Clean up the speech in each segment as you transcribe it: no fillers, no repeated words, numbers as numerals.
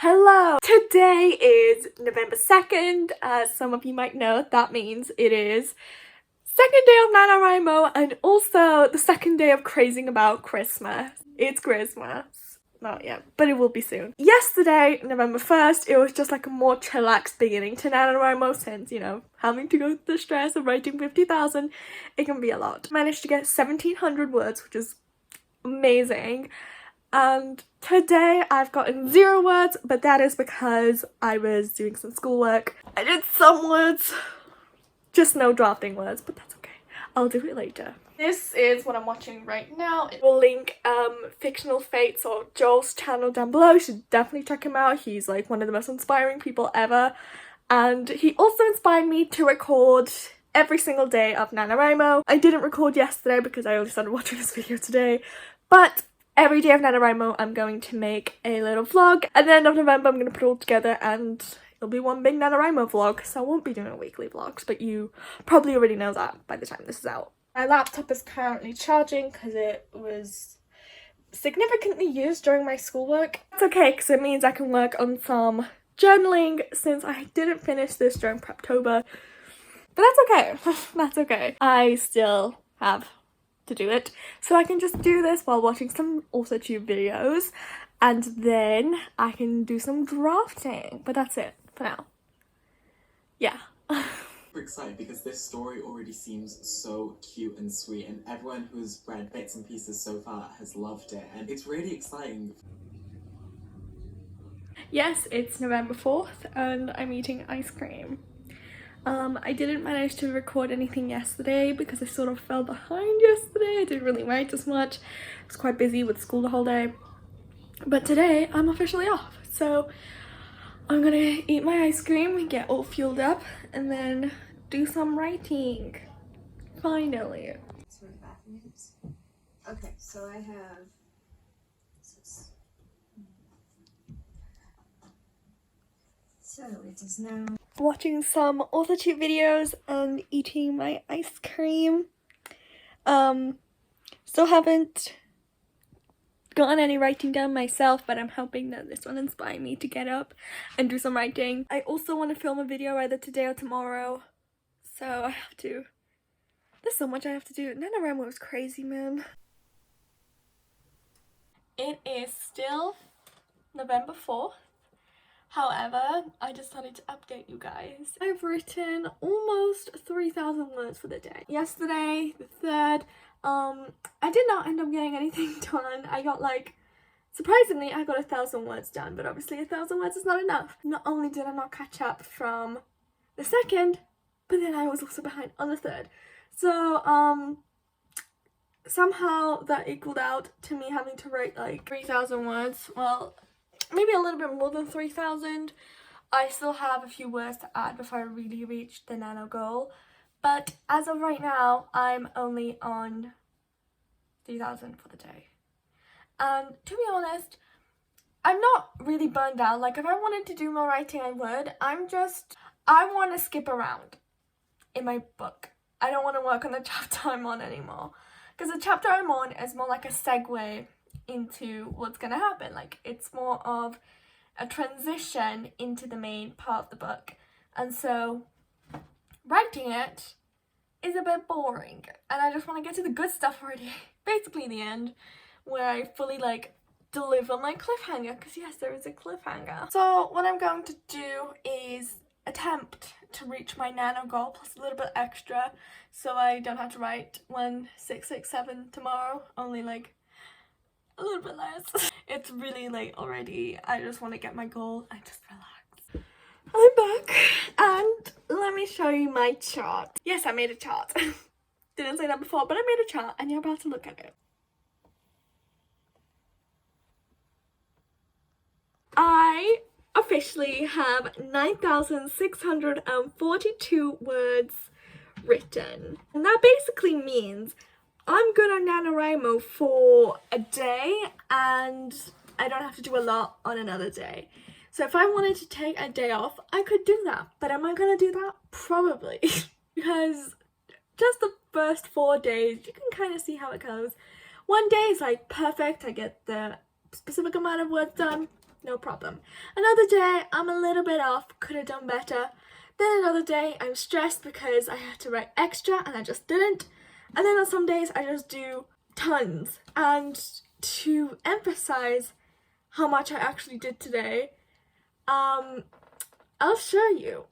Hello! Today is November 2nd. As some of you might know, that means it is second day of NaNoWriMo and also the second day of crazing about Christmas. It's Christmas. Not yet, but it will be soon. Yesterday, November 1st, it was just like a more chillaxed beginning to NaNoWriMo since, having to go through the stress of writing 50,000, it can be a lot. Managed to get 1,700 words, which is amazing. And today I've gotten 0 words, but that is because I was doing some schoolwork. I did some words, just no drafting words, but that's okay. I'll do it later. This is what I'm watching right now. It will link Fictional Fates or Joel's channel down below. You should definitely check him out. He's like one of the most inspiring people ever. And he also inspired me to record every single day of NaNoWriMo. I didn't record yesterday because I only started watching this video today, but every day of NaNoWriMo I'm going to make a little vlog. At the end of November I'm going to put it all together and it'll be one big NaNoWriMo vlog. So I won't be doing weekly vlogs, but you probably already know that by the time this is out. My laptop is currently charging because it was significantly used during my schoolwork. That's okay because it means I can work on some journaling since I didn't finish this during Preptober. But that's okay. That's okay. I still have to do it, so I can just do this while watching some AuthorTube videos and then I can do some drafting, but that's it for now. Yeah. Super excited because this story already seems so cute and sweet, and everyone who's read bits and pieces so far has loved it, and it's really exciting. Yes, it's November 4th and I'm eating ice cream. I didn't manage to record anything yesterday because I sort of fell behind yesterday. I didn't really write as much. I was quite busy with school the whole day. But today I'm officially off. So I'm gonna eat my ice cream, get all fueled up, and then do some writing. Finally. Okay, so I have so it is now Watching some AuthorTube videos and eating my ice cream. Still haven't gotten any writing done myself, but I'm hoping that this will inspire me to get up and do some writing. I also want to film a video either today or tomorrow, so I have to. There's so much I have to do. NaNoWriMo is crazy, man. It is still November 4th. However, I decided to update you guys. I've written almost 3,000 words for the day. Yesterday, the 3rd, I did not end up getting anything done. I got surprisingly, I got 1,000 words done, but obviously 1,000 words is not enough. Not only did I not catch up from the 2nd, but then I was also behind on the 3rd. So, somehow that equaled out to me having to write 3,000 words. Well, maybe a little bit more than 3,000. I still have a few words to add before I really reach the nano goal. But as of right now, I'm only on 3,000 for the day. And to be honest, I'm not really burned out. If I wanted to do more writing, I would. I want to skip around in my book. I don't want to work on the chapter I'm on anymore. Because the chapter I'm on is more like a segue into what's gonna happen. It's more of a transition into the main part of the book, and so writing it is a bit boring and I just want to get to the good stuff already. Basically the end, where I fully deliver my cliffhanger, because yes, there is a cliffhanger. So what I'm going to do is attempt to reach my nano goal plus a little bit extra, so I don't have to write 1667 tomorrow, only a little bit less. It's really late already. I just want to get my goal and just relax. I'm back and let me show you my chart. Yes, I made a chart. Didn't say that before, but I made a chart and you're about to look at it. I officially have 9,642 words written. And that basically means I'm good on NaNoWriMo for a day and I don't have to do a lot on another day. So if I wanted to take a day off, I could do that. But am I going to do that? Probably. Because just the first 4 days, you can kind of see how it goes. One day is perfect, I get the specific amount of words done. no problem. Another day, I'm a little bit off, could have done better. Then another day, I'm stressed because I had to write extra and I just didn't. And then on some days, I just do tons. And to emphasize how much I actually did today, I'll show you.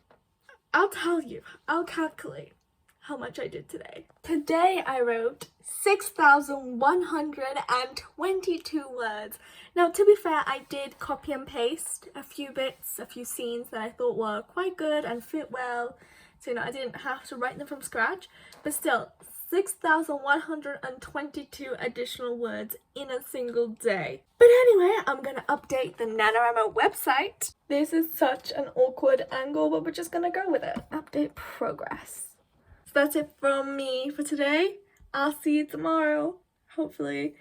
I'll tell you. I'll calculate how much I did today. Today I wrote 6,122 words. Now, to be fair, I did copy and paste a few bits, a few scenes that I thought were quite good and fit well. So, I didn't have to write them from scratch. But still, 6,122 additional words in a single day. But anyway, I'm gonna update the NaNoWriMo website. This is such an awkward angle, but we're just gonna go with it. Update progress. So that's it from me for today. I'll see you tomorrow, hopefully,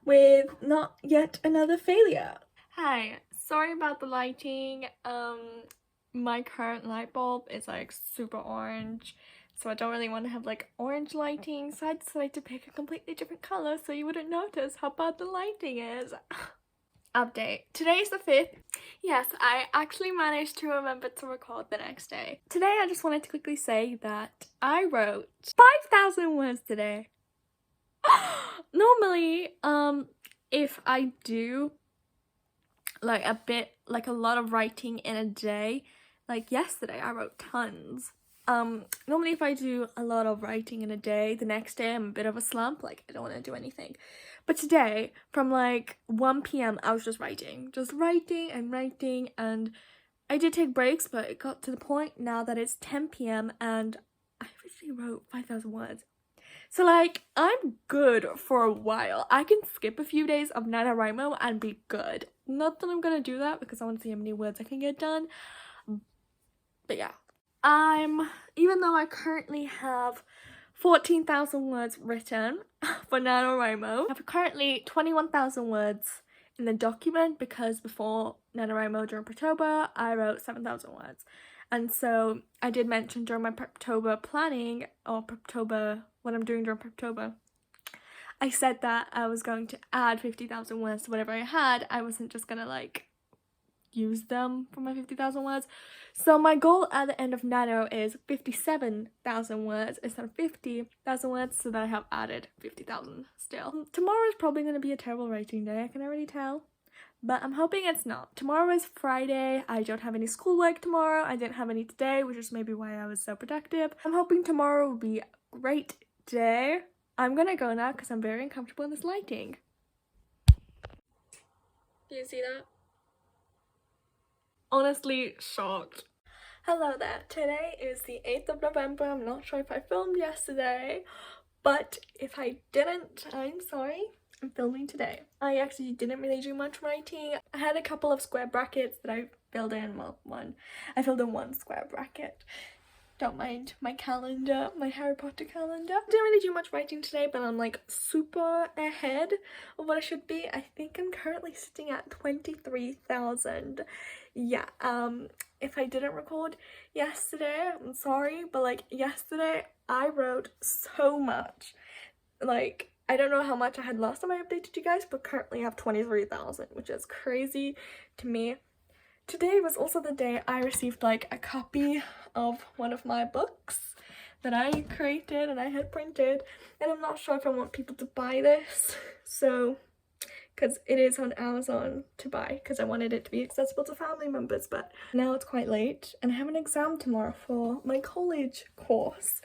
with not yet another failure. Hi, sorry about the lighting. My current light bulb is like super orange, so I don't really want to have like orange lighting, so I decided to pick a completely different color so you wouldn't notice how bad the lighting is. Update. Today's the 5th. Yes, I actually managed to remember to record the next day. Today I just wanted to quickly say that I wrote 5,000 words today. Normally, if I do like a lot of writing in a day, like yesterday I wrote tons. Normally if I do a lot of writing in a day, the next day I'm a bit of a slump, like I don't want to do anything. But today, from like 1 p.m, I was just writing and writing, and I did take breaks, but it got to the point now that it's 10 p.m. and I officially wrote 5,000 words. So like, I'm good for a while. I can skip a few days of NaNoWriMo and be good. Not that I'm gonna do that because I want to see how many words I can get done. But yeah. Even though I currently have 14,000 words written for NaNoWriMo, I have currently 21,000 words in the document because before NaNoWriMo during Preptober, I wrote 7,000 words. And so I did mention during my Preptober planning, or Preptober, what I'm doing during Preptober, I said that I was going to add 50,000 words to whatever I had. I wasn't just gonna like use them for my 50,000 words. So my goal at the end of Nano is 57,000 words instead of 50,000 words, so that I have added 50,000 still. Tomorrow is probably going to be a terrible writing day, I can already tell. But I'm hoping it's not. Tomorrow is Friday. I don't have any schoolwork tomorrow. I didn't have any today, which is maybe why I was so productive. I'm hoping tomorrow will be a great day. I'm gonna go now because I'm very uncomfortable in this lighting. Do you see that? Honestly shocked. Hello there. Today is the 8th of November. I'm not sure if I filmed yesterday, but if I didn't, I'm sorry. I'm filming today. I actually didn't really do much writing. I had a couple of square brackets that I filled in. Well, I filled in one square bracket. Don't mind my calendar, my Harry Potter calendar. I didn't really do much writing today, but I'm like super ahead of what I should be. I think I'm currently sitting at 23,000. Yeah, if I didn't record yesterday, I'm sorry, but like yesterday I wrote so much. Like, I don't know how much I had last time I updated you guys, but currently I have 23,000, which is crazy to me. Today was also the day I received like a copy of one of my books that I created and I had printed, and I'm not sure if I want people to buy this, so because it is on Amazon to buy because I wanted it to be accessible to family members, but now it's quite late and I have an exam tomorrow for my college course.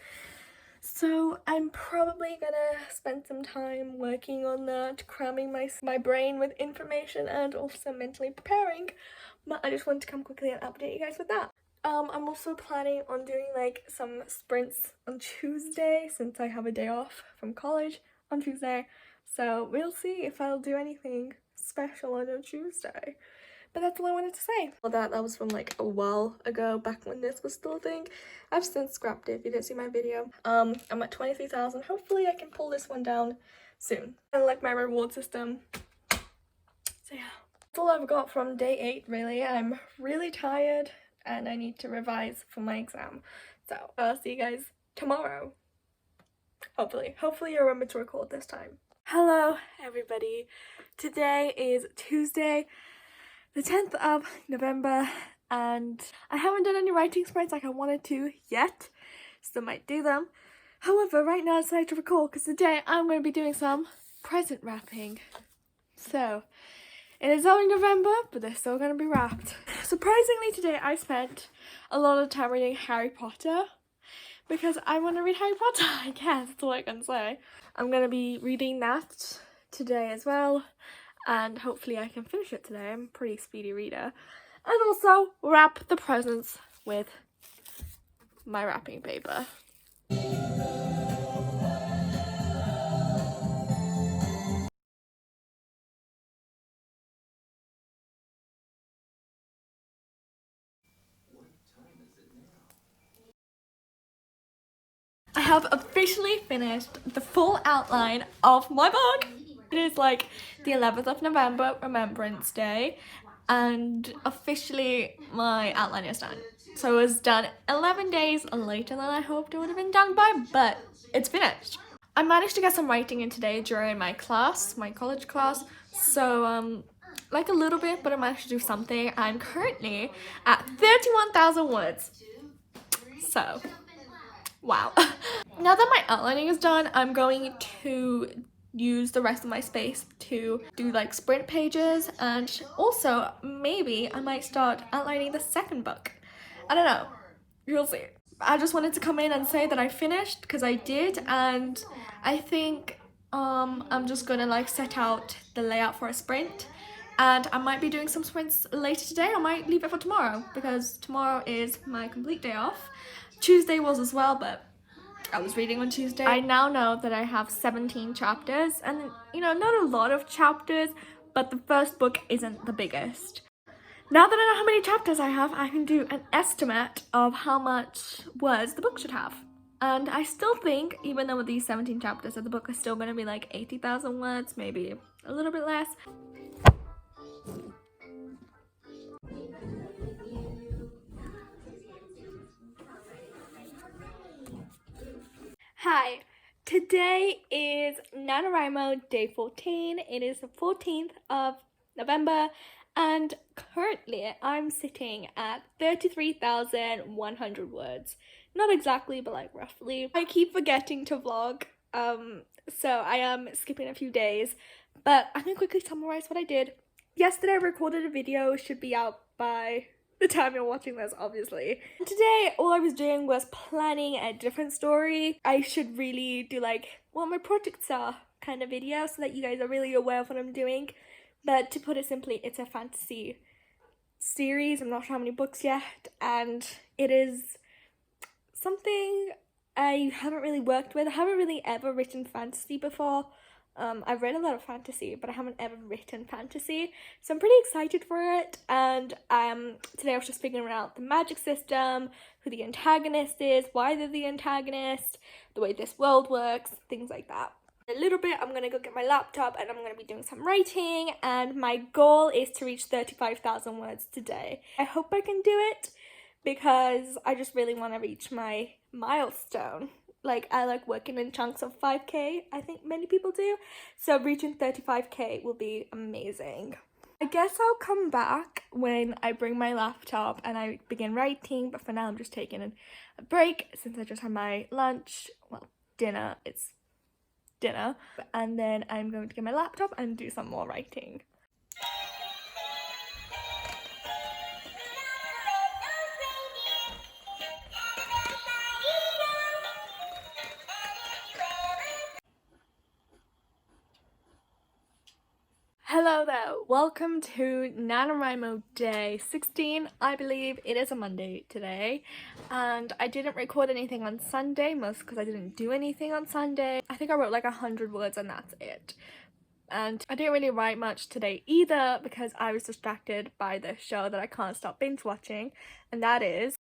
So I'm probably gonna spend some time working on that, cramming my brain with information and also mentally preparing. But I just wanted to come quickly and update you guys with that. I'm also planning on doing like some sprints on Tuesday since I have a day off from college on Tuesday. So we'll see if I'll do anything special on a Tuesday. But that's all I wanted to say. Well, that was from like a while ago, back when this was still a thing. I've since scrapped it if you didn't see my video. I'm at 23,000. Hopefully I can pull this one down soon. I like my reward system. So yeah. That's all I've got from day 8 really. I'm really tired and I need to revise for my exam. So I'll see you guys tomorrow. Hopefully you remember to record this time. Hello everybody. Today is Tuesday, the 10th of November, and I haven't done any writing sprints like I wanted to yet. Still might do them. However, right now I decided to record because today I'm going to be doing some present wrapping. So, it is only November, but they're still going to be wrapped. Surprisingly, today I spent a lot of time reading Harry Potter because I want to read Harry Potter, I guess, that's all I can say. I'm going to be reading that today as well, and hopefully I can finish it today. I'm a pretty speedy reader. And also wrap the presents with my wrapping paper. I have officially finished the full outline of my book. It is like the 11th of November, Remembrance Day, and officially my outline is done. So it was done 11 days later than I hoped it would have been done by, but it's finished. I managed to get some writing in today during my class, my college class, so like a little bit, but I managed to do something. I'm currently at 31,000 words. So, wow. Now that my outlining is done, I'm going to use the rest of my space to do like sprint pages, and also maybe I might start outlining the second book. I don't know. You'll see. I just wanted to come in and say that I finished because I did, and I think I'm just gonna like set out the layout for a sprint, and I might be doing some sprints later today. I might leave it for tomorrow because tomorrow is my complete day off. Tuesday was as well, but I was reading on Tuesday. I now know that I have 17 chapters, and you know, not a lot of chapters, but the first book isn't the biggest. Now that I know how many chapters I have, I can do an estimate of how much words the book should have. And I still think, even though with these 17 chapters, that the book is still going to be like 80,000 words, maybe a little bit less. Hi, today is NaNoWriMo day 14. It is the 14th of November, and currently I'm sitting at 33,100 words. Not exactly, but like roughly. I keep forgetting to vlog, so I am skipping a few days, but I'm gonna quickly summarize what I did. Yesterday I recorded a video, should be out by the time you're watching this, obviously. Today, all I was doing was planning a different story. I should really do like what my projects are kind of video so that you guys are really aware of what I'm doing. But to put it simply, it's a fantasy series. I'm not sure how many books yet, and it is something I haven't really worked with. I haven't really ever written fantasy before. I've read a lot of fantasy, but I haven't ever written fantasy, so I'm pretty excited for it. And today I was just figuring out the magic system, who the antagonist is, why they're the antagonist, the way this world works, things like that. In a little bit I'm gonna go get my laptop and I'm gonna be doing some writing, and my goal is to reach 35,000 words today. I hope I can do it because I just really want to reach my milestone. Like, I like working in chunks of 5k, I think many people do, so reaching 35k will be amazing. I guess I'll come back when I bring my laptop and I begin writing, but for now I'm just taking a break since I just had my lunch, well, dinner, it's dinner, and then I'm going to get my laptop and do some more writing. Hello there, welcome to NaNoWriMo day 16, I believe. It is a Monday today, and I didn't record anything on Sunday, mostly because I didn't do anything on Sunday. I think I wrote like 100 words and that's it. And I didn't really write much today either because I was distracted by the show that I can't stop binge watching, and that is...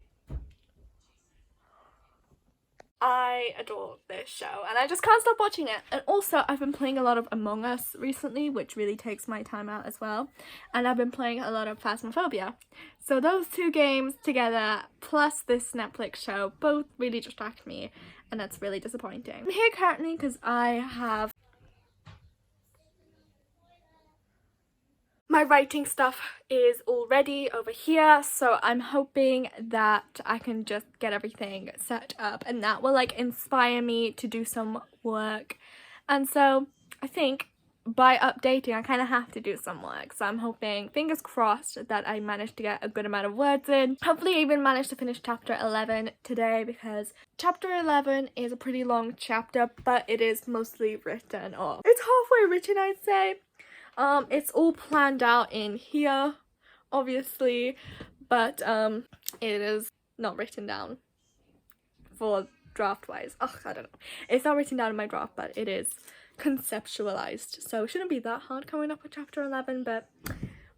I adore this show and I just can't stop watching it. And also I've been playing a lot of Among Us recently, which really takes my time out as well. And I've been playing a lot of Phasmophobia. So those two games together plus this Netflix show both really distract me, and that's really disappointing. I'm here currently because I have My writing stuff is all ready over here, so I'm hoping that I can just get everything set up and that will like inspire me to do some work. And so I think by updating I kind of have to do some work, so I'm hoping, fingers crossed, that I manage to get a good amount of words in. Hopefully I even manage to finish chapter 11 today, because chapter 11 is a pretty long chapter, but it is mostly written, or it's halfway written, I'd say. It's all planned out in here, obviously, but it is not written down for draft-wise. Oh, I don't know. It's not written down in my draft, but it is conceptualized, so it shouldn't be that hard coming up with chapter 11, but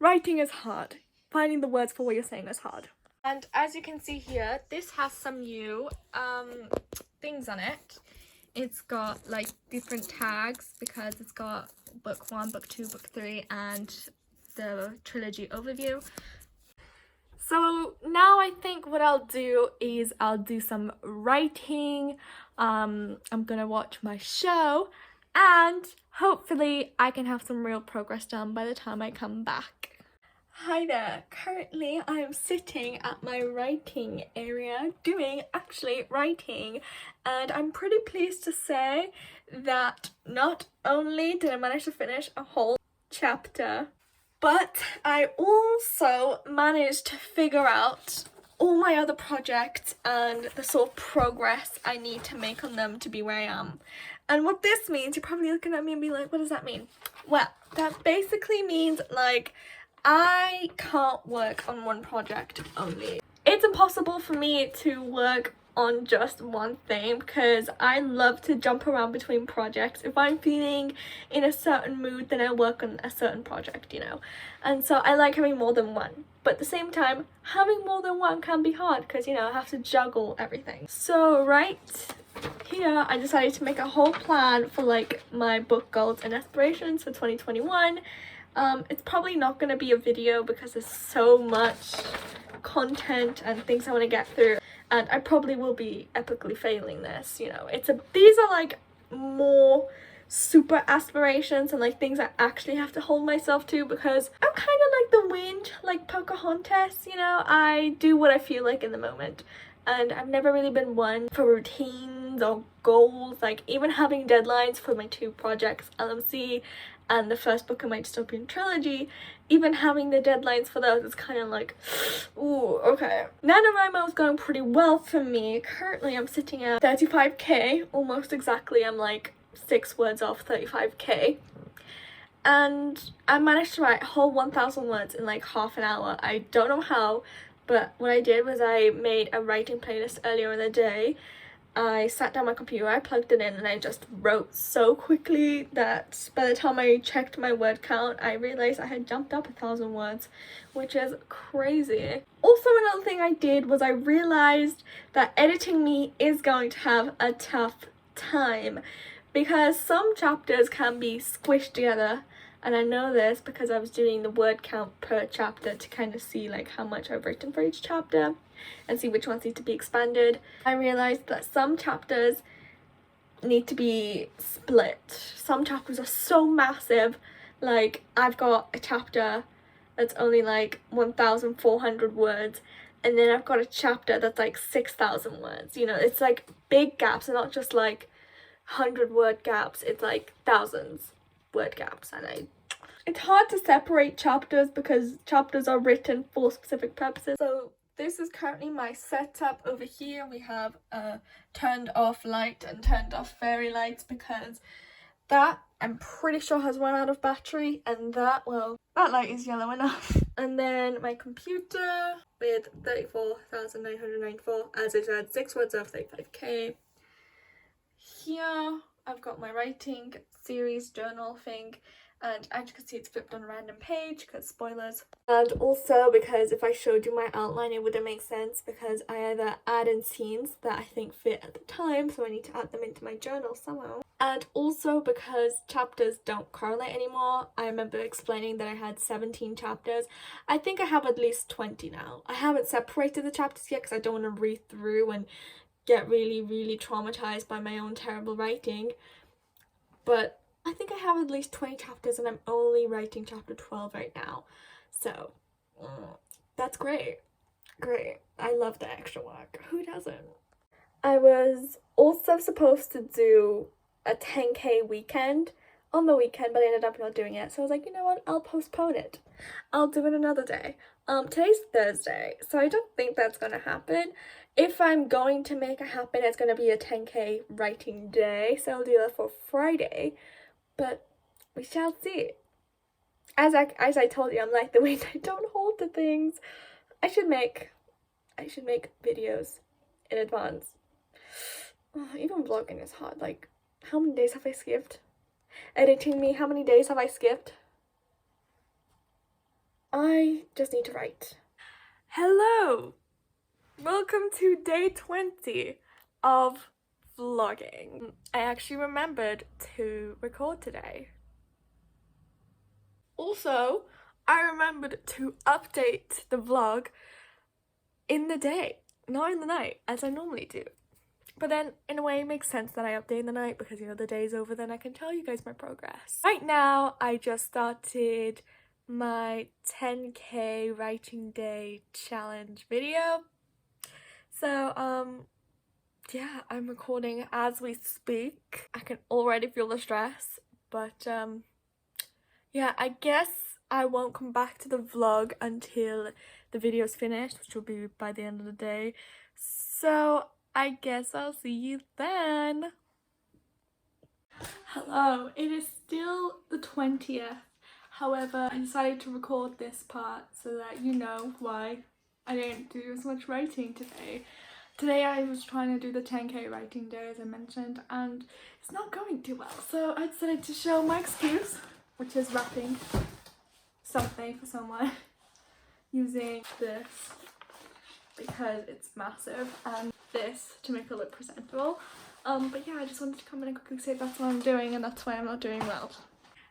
writing is hard. Finding the words for what you're saying is hard. And as you can see here, this has some new things on it. It's got like different tags because it's got book 1, book 2, book 3, and the trilogy overview. So now I think what I'll do is I'll do some writing. I'm gonna watch my show, and hopefully I can have some real progress done by the time I come back. Hi there, currently I am sitting at my writing area doing actually writing, and I'm pretty pleased to say that not only did I manage to finish a whole chapter, but I also managed to figure out all my other projects and the sort of progress I need to make on them to be where I am. And what this means, you're probably looking at me and be like, what does that mean? Well, that basically means like I can't work on one project only. It's impossible for me to work on just one thing because I love to jump around between projects. If I'm feeling in a certain mood, then I work on a certain project, you know. And so I like having more than one. But at the same time, having more than one can be hard because, you know, I have to juggle everything. So right here, I decided to make a whole plan for like my book goals and aspirations for 2021. It's probably not going to be a video because there's so much content and things I want to get through, and I probably will be epically failing this, you know. These are like more super aspirations and like things I actually have to hold myself to, because I'm kind of like the wind, like Pocahontas, you know. I do what I feel like in the moment, and I've never really been one for routines or goals, like even having deadlines for my 2 projects, LMC and the first book in my dystopian trilogy. Even having the deadlines for those is kind of like, ooh, okay. NaNoWriMo is going pretty well for me. Currently I'm sitting at 35k, almost exactly. I'm like 6 words off 35k. And I managed to write a whole 1,000 words in like half an hour. I don't know how, but what I did was I made a writing playlist earlier in the day. I sat down my computer, I plugged it in, and I just wrote so quickly that by the time I checked my word count, I realized I had jumped up 1,000 words, which is crazy. Also, another thing I did was I realized that editing me is going to have a tough time because some chapters can be squished together, and I know this because I was doing the word count per chapter to kind of see like how much I've written for each chapter and see which ones need to be expanded. I realized that some chapters need to be split. Some chapters are so massive, like I've got a chapter that's only like 1,400 words, and then I've got a chapter that's like 6,000 words. You know, it's like big gaps, and not just like 100-word gaps, it's like thousands word gaps. And it's hard to separate chapters because chapters are written for specific purposes. So this is currently my setup. Over here we have a turned off light and turned off fairy lights because that I'm pretty sure has run out of battery, and that, well, that light is yellow enough. And then my computer with 34,994, as I said, 6 words of 35k. Here I've got my writing series journal thing, and as you can see it's flipped on a random page because spoilers. And also because if I showed you my outline it wouldn't make sense, because I either add in scenes that I think fit at the time, so I need to add them into my journal somehow. And also because chapters don't correlate anymore. I remember explaining that I had 17 chapters. I think I have at least 20 now. I haven't separated the chapters yet because I don't want to read through and get really traumatized by my own terrible writing. But I think I have at least 20 chapters and I'm only writing chapter 12 right now. So, that's great. Great. I love the extra work. Who doesn't? I was also supposed to do a 10K weekend on the weekend, but I ended up not doing it. So I was like, you know what? I'll postpone it. I'll do it another day. Today's Thursday, so I don't think that's gonna happen. If I'm going to make it happen, it's gonna be a 10K writing day, so I'll do that for Friday. But we shall see. As I told you, I'm like the way I don't hold to things. I should make videos in advance. Even vlogging is hard. Like, how many days have I skipped? Editing me, how many days have I skipped? I just need to write. Hello! Welcome to day 20 of vlogging. I actually remembered to record today. Also, I remembered to update the vlog in the day, not in the night, as I normally do. But then, in a way, it makes sense that I update in the night because, you know, the day's over, then I can tell you guys my progress. Right now, I just started my 10K writing day challenge video. So, yeah, I'm recording as we speak. I can already feel the stress, but, yeah, I guess I won't come back to the vlog until the video's finished, which will be by the end of the day. So, I guess I'll see you then. Hello, it is still the 20th. However, I decided to record this part so that you know why I didn't do as much writing today. Today I was trying to do the 10K writing day, as I mentioned, and it's not going too well. So I decided to show my excuse, which is wrapping something for someone using this because it's massive, and this to make it look presentable. But yeah, I just wanted to come in and quickly say that's what I'm doing, and that's why I'm not doing well.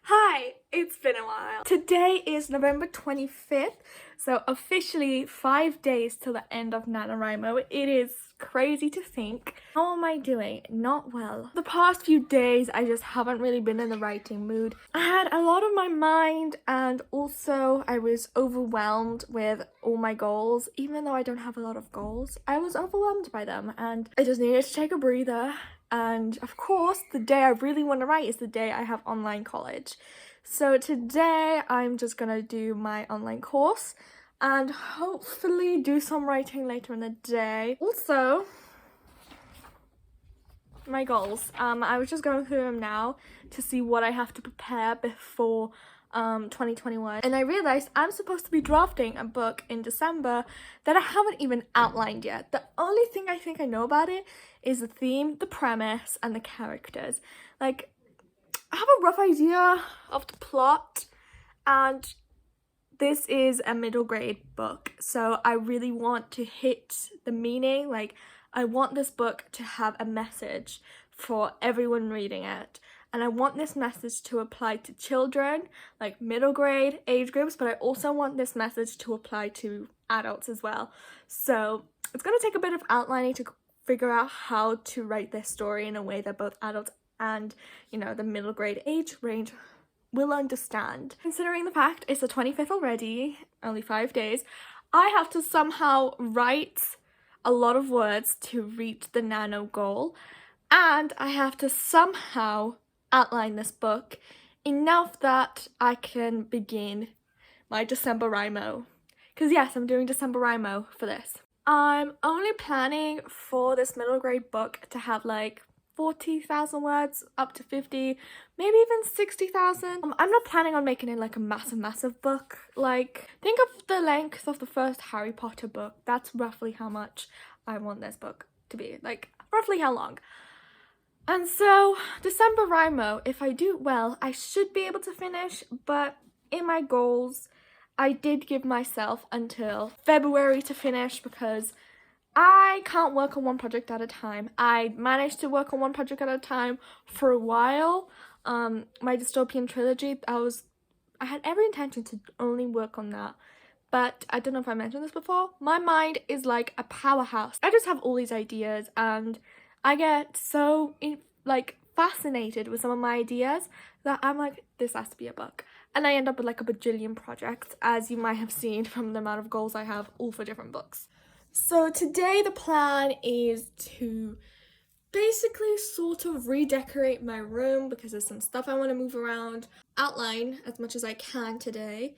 Hi, it's been a while. Today is November 25th, so officially 5 days till the end of NaNoWriMo. It is crazy to think. How am I doing? Not well. The past few days, I just haven't really been in the writing mood. I had a lot on my mind, and also I was overwhelmed with all my goals. Even though I don't have a lot of goals, I was overwhelmed by them, and I just needed to take a breather. And of course, the day I really want to write is the day I have online college. So today I'm just gonna do my online course and hopefully do some writing later in the day. Also, my goals. I was just going through them now to see what I have to prepare before 2021, and I realized I'm supposed to be drafting a book in December that I haven't even outlined yet. The only thing I think I know about it is the theme, the premise, and the characters. Like, I have a rough idea of the plot, and this is a middle grade book, so I really want to hit the meaning. Like, I want this book to have a message for everyone reading it. And I want this message to apply to children, like middle grade age groups, but I also want this message to apply to adults as well. So it's going to take a bit of outlining to figure out how to write this story in a way that both adults and, you know, the middle grade age range will understand. Considering the fact it's the 25th already, only 5 days, I have to somehow write a lot of words to reach the nano goal, and I have to somehow outline this book enough that I can begin my December Rimo. Because yes, I'm doing December Rimo for this. I'm only planning for this middle grade book to have like 40,000 words, up to 50, maybe even 60,000. I'm not planning on making it like a massive book. Like, think of the length of the first Harry Potter book. That's roughly how much I want this book to be. Like, roughly how long. And so, December Rimo, if I do well, I should be able to finish, but in my goals, I did give myself until February to finish because I can't work on one project at a time. I managed to work on one project at a time for a while. My dystopian trilogy, I had every intention to only work on that. But I don't know if I mentioned this before, my mind is like a powerhouse. I just have all these ideas and I get so fascinated with some of my ideas that I'm like, this has to be a book. And I end up with like a bajillion projects, as you might have seen from the amount of goals I have, all for different books. So today the plan is to basically sort of redecorate my room because there's some stuff I want to move around, outline as much as I can today,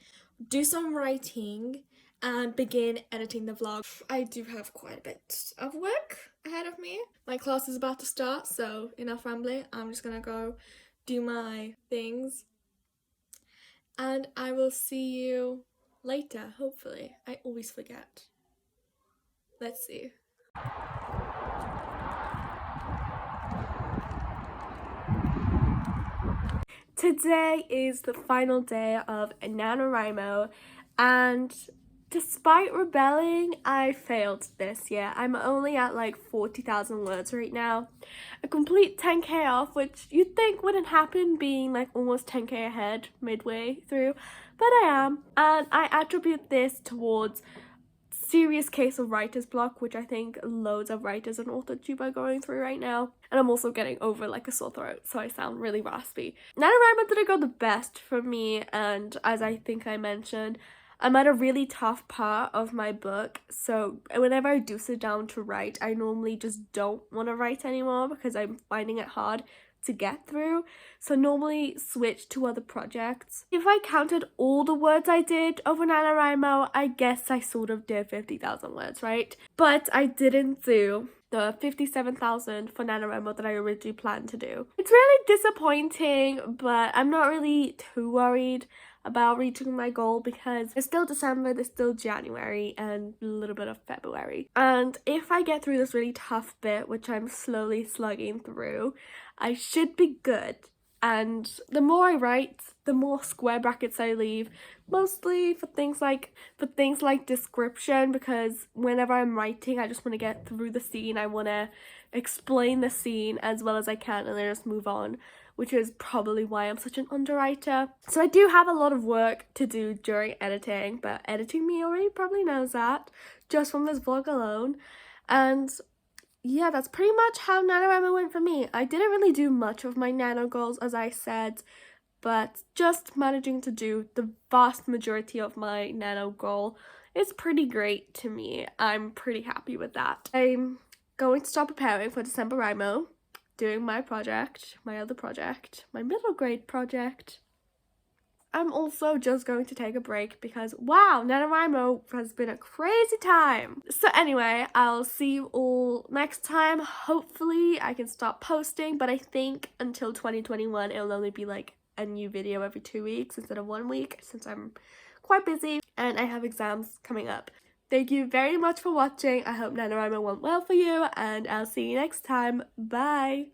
do some writing, and begin editing the vlog. I do have quite a bit of work ahead of me. My class is about to start, so enough rambling. I'm just gonna go do my things, and I will see you later, hopefully. I always forget. Let's see. Today is the final day of NaNoWriMo, and despite rebelling, I failed this year. I'm only at like 40,000 words right now. A complete 10k off, which you'd think wouldn't happen being like almost 10k ahead midway through, but I am. And I attribute this towards serious case of writer's block, which I think loads of writers and authortube are going through right now. And I'm also getting over like a sore throat, so I sound really raspy. NaNoWriMo didn't go the best for me, and as I think I mentioned, I'm at a really tough part of my book, so whenever I do sit down to write, I normally just don't want to write anymore because I'm finding it hard to get through, so normally switch to other projects. If I counted all the words I did over NaNoWriMo, I guess I sort of did 50,000 words, right? But I didn't do the 57,000 for NaNoWriMo that I originally planned to do. It's really disappointing, but I'm not really too worried about reaching my goal because it's still December, there's still January, and a little bit of February. And if I get through this really tough bit, which I'm slowly slugging through, I should be good. And the more I write, the more square brackets I leave, mostly for things like description, because whenever I'm writing, I just want to get through the scene. I want to explain the scene as well as I can and then just move on, which is probably why I'm such an underwriter. So I do have a lot of work to do during editing, but editing me already probably knows that just from this vlog alone. And yeah, that's pretty much how NaNoWriMo went for me. I didn't really do much of my nano goals, as I said, but just managing to do the vast majority of my nano goal is pretty great to me. I'm pretty happy with that. I'm going to start preparing for December Rimo, doing my project, my other project, my middle grade project. I'm also just going to take a break because, wow, NaNoWriMo has been a crazy time. So anyway, I'll see you all next time. Hopefully I can start posting, but I think until 2021 it'll only be like a new video every 2 weeks instead of 1 week, since I'm quite busy and I have exams coming up. Thank you very much for watching. I hope NaNoWriMo went well for you, and I'll see you next time. Bye!